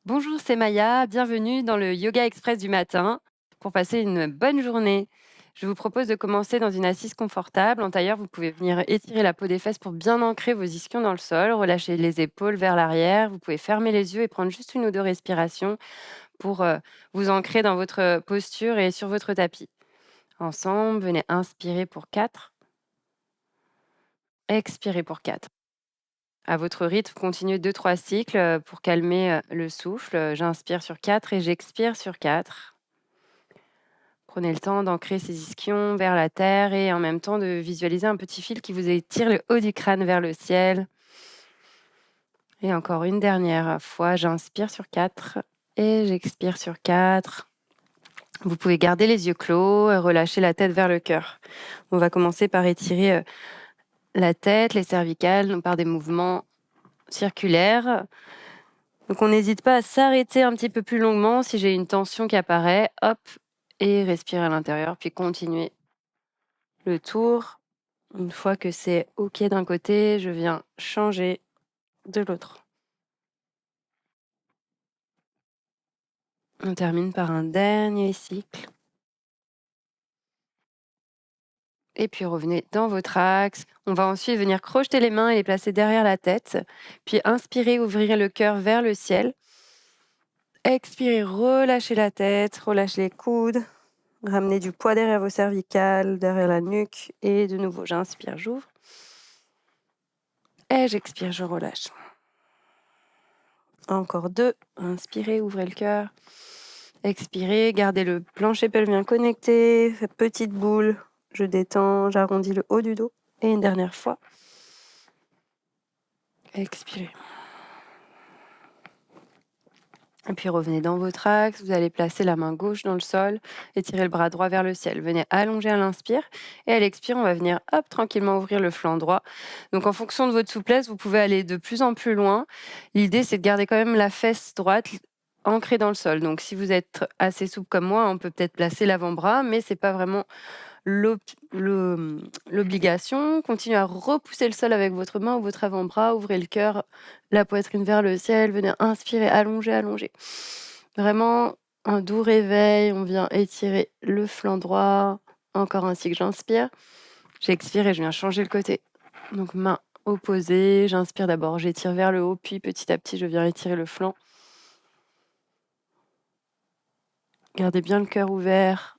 Bonjour, c'est Maya. Bienvenue dans le Yoga Express du matin pour passer une bonne journée. Je vous propose de commencer dans une assise confortable. En tailleur, vous pouvez venir étirer la peau des fesses pour bien ancrer vos ischions dans le sol, relâcher les épaules vers l'arrière. Vous pouvez fermer les yeux et prendre juste une ou deux respirations pour vous ancrer dans votre posture et sur votre tapis. Ensemble, venez inspirer pour 4, expirer pour 4. À votre rythme, continuez deux-trois cycles pour calmer le souffle. J'inspire sur 4 et j'expire sur 4. Prenez le temps d'ancrer ces ischions vers la terre et en même temps de visualiser un petit fil qui vous étire le haut du crâne vers le ciel. Et encore une dernière fois, j'inspire sur 4 et j'expire sur 4. Vous pouvez garder les yeux clos et relâcher la tête vers le cœur. On va commencer par étirer la tête, les cervicales, donc par des mouvements circulaires. Donc on n'hésite pas à s'arrêter un petit peu plus longuement si j'ai une tension qui apparaît. Hop, et respirer à l'intérieur, puis continuer le tour. Une fois que c'est OK d'un côté, je viens changer de l'autre. On termine par un dernier cycle. Et puis revenez dans votre axe. On va ensuite venir crocheter les mains et les placer derrière la tête. Puis inspirez, ouvrir le cœur vers le ciel. Expirez, relâchez la tête, relâchez les coudes. Ramenez du poids derrière vos cervicales, derrière la nuque. Et de nouveau, j'inspire, j'ouvre. Et j'expire, je relâche. Encore 2. Inspirez, ouvrez le cœur. Expirez, gardez le plancher pelvien connecté. Petite boule. Je détends, j'arrondis le haut du dos. Et une dernière fois. Expirez. Et puis revenez dans votre axe. Vous allez placer la main gauche dans le sol. Étirez le bras droit vers le ciel. Venez allonger à l'inspire. Et à l'expire, on va venir hop, tranquillement ouvrir le flanc droit. Donc en fonction de votre souplesse, vous pouvez aller de plus en plus loin. L'idée, c'est de garder quand même la fesse droite ancrée dans le sol. Donc si vous êtes assez souple comme moi, on peut peut-être placer l'avant-bras, mais c'est pas vraiment l'obligation. Continuez à repousser le sol avec votre main ou votre avant-bras. Ouvrez le cœur, la poitrine vers le ciel. Venez inspirer, allonger, allonger. Vraiment un doux réveil. On vient étirer le flanc droit. Encore un cycle, j'inspire. J'expire et je viens changer le côté. Donc main opposée. J'inspire d'abord, j'étire vers le haut, puis petit à petit, je viens étirer le flanc. Gardez bien le cœur ouvert.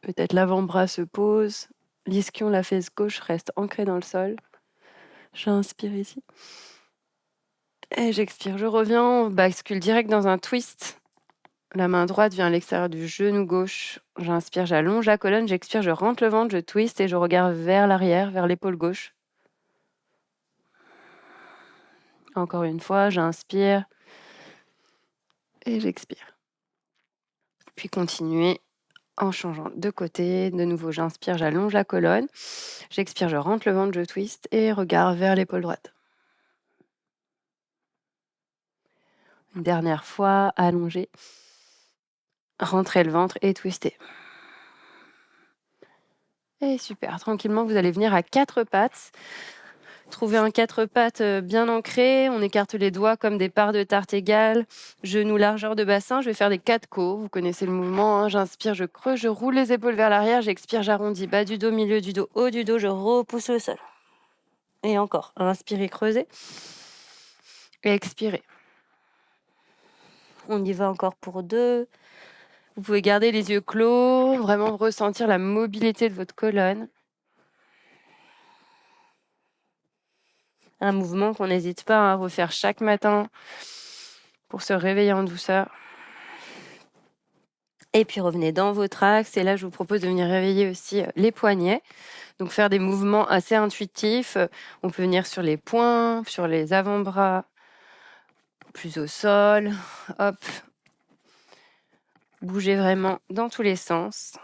Peut-être l'avant-bras se pose. L'ischion, la fesse gauche reste ancrée dans le sol. J'inspire ici. Et j'expire. Je reviens, on bascule direct dans un twist. La main droite vient à l'extérieur du genou gauche. J'inspire, j'allonge la colonne. J'expire, je rentre le ventre, je twist et je regarde vers l'arrière, vers l'épaule gauche. Encore une fois, j'inspire et j'expire. Puis continuez en changeant de côté. De nouveau, j'inspire, j'allonge la colonne. J'expire, je rentre le ventre, je twist et regarde vers l'épaule droite. Une dernière fois, allongez. Rentrez le ventre et twistez. Et super, tranquillement, vous allez venir à quatre pattes. Trouvez un quatre pattes bien ancré. On écarte les doigts comme des parts de tarte égales. Genoux largeur de bassin. Je vais faire des quatre côts. Vous connaissez le mouvement, hein. J'inspire, je creuse, je roule les épaules vers l'arrière. J'expire, j'arrondis. Bas du dos, milieu du dos, haut du dos. Je repousse le sol. Et encore. Inspirez, creusez. Et expirez. On y va encore pour 2. Vous pouvez garder les yeux clos. Vraiment ressentir la mobilité de votre colonne. Un mouvement qu'on n'hésite pas à refaire chaque matin pour se réveiller en douceur. Et puis revenez dans votre axe. Et là, je vous propose de venir réveiller aussi les poignets. Donc faire des mouvements assez intuitifs. On peut venir sur les poings, sur les avant-bras, plus au sol. Hop. Bougez vraiment dans tous les sens.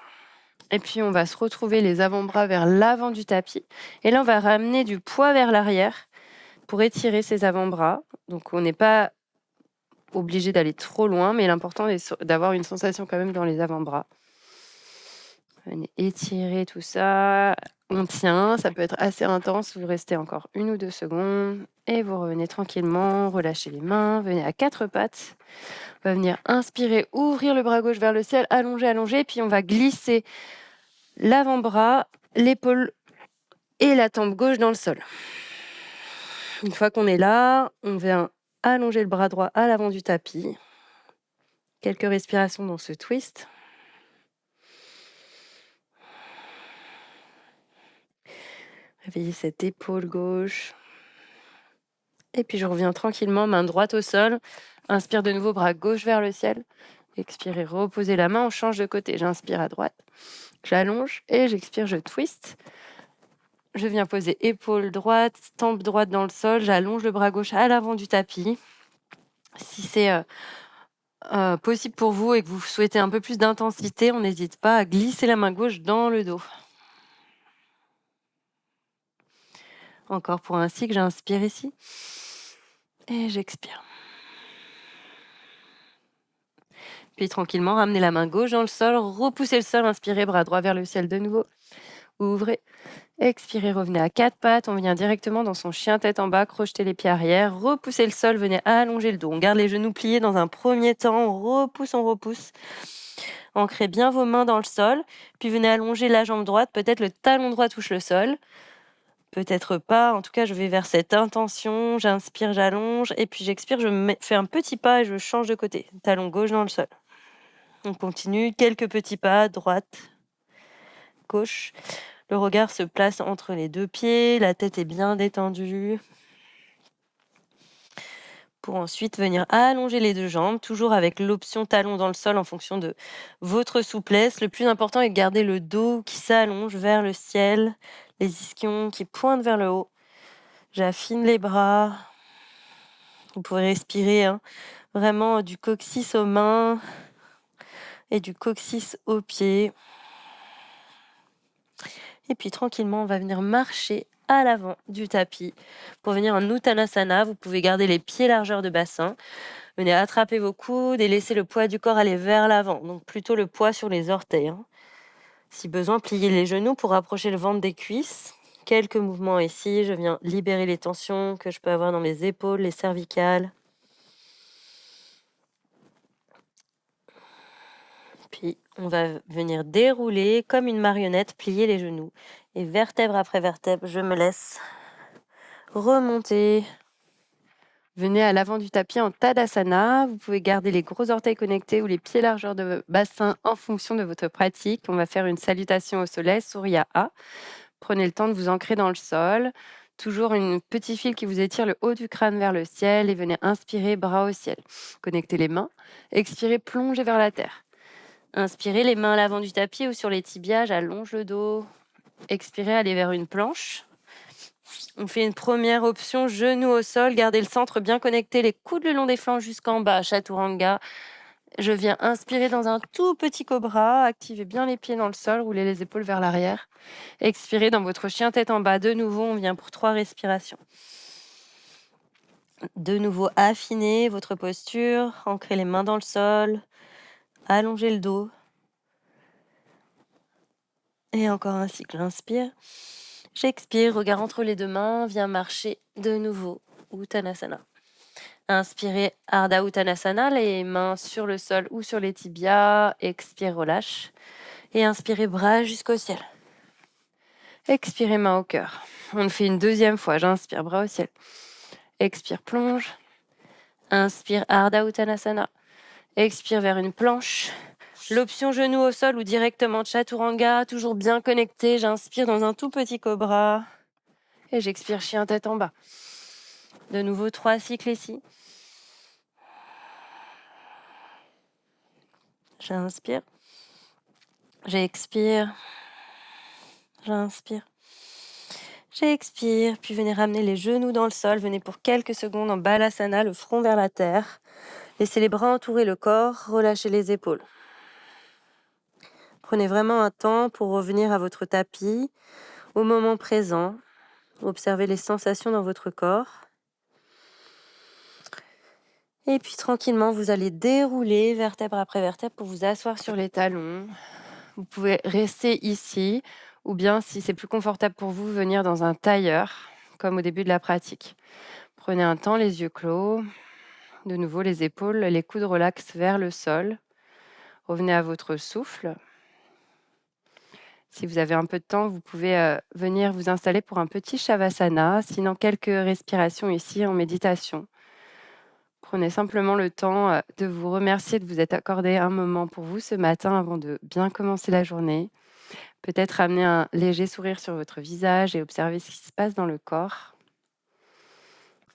Et puis on va se retrouver les avant-bras vers l'avant du tapis. Et là, on va ramener du poids vers l'arrière pour étirer ses avant-bras. Donc on n'est pas obligé d'aller trop loin, mais l'important est d'avoir une sensation quand même dans les avant-bras. Venez étirer tout ça. On tient, ça peut être assez intense. Vous restez encore 1 ou 2 secondes et vous revenez tranquillement. Relâchez les mains. Venez à 4 pattes. On va venir inspirer, ouvrir le bras gauche vers le ciel, allonger, allonger. Puis on va glisser l'avant-bras, l'épaule et la tempe gauche dans le sol. Une fois qu'on est là, on vient allonger le bras droit à l'avant du tapis. Quelques respirations dans ce twist. Réveillez cette épaule gauche. Et puis je reviens tranquillement, main droite au sol. Inspire de nouveau, bras gauche vers le ciel. Expirez, reposez la main, on change de côté. J'inspire à droite, j'allonge et j'expire, je twist. Je viens poser épaule droite, tempe droite dans le sol. J'allonge le bras gauche à l'avant du tapis. Si c'est possible pour vous et que vous souhaitez un peu plus d'intensité, on n'hésite pas à glisser la main gauche dans le dos. Encore pour un cycle, j'inspire ici et j'expire. Puis tranquillement, ramenez la main gauche dans le sol, repoussez le sol, inspirez, bras droit vers le ciel de nouveau. Ouvrez, expirez, revenez à 4 pattes, on vient directement dans son chien tête en bas, crochetez les pieds arrière, repoussez le sol, venez allonger le dos. On garde les genoux pliés dans un premier temps, on repousse. Ancrez bien vos mains dans le sol, puis venez allonger la jambe droite, peut-être le talon droit touche le sol. Peut-être pas, en tout cas je vais vers cette intention, j'inspire, j'allonge, et puis j'expire, fais un petit pas et je change de côté, talon gauche dans le sol. On continue, quelques petits pas, droite, gauche. Le regard se place entre les deux pieds, la tête est bien détendue. Pour ensuite venir allonger les deux jambes, toujours avec l'option talon dans le sol en fonction de votre souplesse. Le plus important est de garder le dos qui s'allonge vers le ciel, les ischions qui pointent vers le haut. J'affine les bras. Vous pouvez respirer vraiment du coccyx aux mains et du coccyx aux pieds. Et puis tranquillement, on va venir marcher à l'avant du tapis pour venir en Uttanasana. Vous pouvez garder les pieds largeur de bassin. Venez attraper vos coudes et laisser le poids du corps aller vers l'avant. Donc plutôt le poids sur les orteils. Si besoin, pliez les genoux pour rapprocher le ventre des cuisses. Quelques mouvements ici. Je viens libérer les tensions que je peux avoir dans les épaules, les cervicales. Puis, on va venir dérouler comme une marionnette, plier les genoux. Et vertèbre après vertèbre, je me laisse remonter. Venez à l'avant du tapis en Tadasana. Vous pouvez garder les gros orteils connectés ou les pieds largeur de bassin en fonction de votre pratique. On va faire une salutation au soleil, Surya A. Prenez le temps de vous ancrer dans le sol. Toujours un petit fil qui vous étire le haut du crâne vers le ciel et venez inspirer, bras au ciel. Connectez les mains. Expirez, plongez vers la terre. Inspirez, les mains à l'avant du tapis ou sur les tibias, j'allonge le dos. Expirez, allez vers une planche. On fait une première option, genoux au sol, gardez le centre bien connecté, les coudes le long des flancs jusqu'en bas, Chaturanga. Je viens inspirer dans un tout petit cobra, activez bien les pieds dans le sol, roulez les épaules vers l'arrière. Expirez dans votre chien tête en bas, de nouveau, on vient pour 3 respirations. De nouveau, affinez votre posture, ancrez les mains dans le sol, allongez le dos. Et encore un cycle, inspire. J'expire, regard entre les deux mains, viens marcher de nouveau, Uttanasana. Inspirez, Ardha Uttanasana, les mains sur le sol ou sur les tibias. Expire, relâche. Et inspirez, bras jusqu'au ciel. Expirez, main au cœur. On le fait une deuxième fois. J'inspire, bras au ciel. Expire, plonge. Inspire, Ardha Uttanasana. Expire vers une planche. L'option genou au sol ou directement Chaturanga, toujours bien connecté. J'inspire dans un tout petit cobra. Et j'expire, chien tête en bas. De nouveau, 3 cycles ici. J'inspire. J'expire. J'inspire. J'expire. Puis venez ramener les genoux dans le sol. Venez pour quelques secondes en Balasana, le front vers la terre. Laissez les bras entourer le corps. Relâchez les épaules. Prenez vraiment un temps pour revenir à votre tapis, au moment présent. Observez les sensations dans votre corps. Et puis tranquillement, vous allez dérouler vertèbre après vertèbre pour vous asseoir sur les talons. Vous pouvez rester ici ou bien, si c'est plus confortable pour vous, venir dans un tailleur, comme au début de la pratique. Prenez un temps, les yeux clos. De nouveau, les épaules, les coudes relaxent vers le sol. Revenez à votre souffle. Si vous avez un peu de temps, vous pouvez venir vous installer pour un petit shavasana, sinon quelques respirations ici en méditation. Prenez simplement le temps de vous remercier de vous être accordé un moment pour vous ce matin avant de bien commencer la journée. Peut-être amener un léger sourire sur votre visage et observer ce qui se passe dans le corps.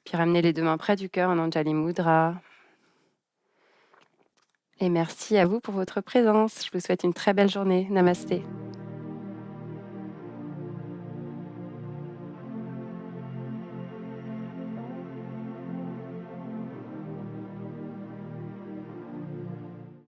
Puis ramener les deux mains près du cœur en Anjali Mudra. Et merci à vous pour votre présence. Je vous souhaite une très belle journée. Namasté.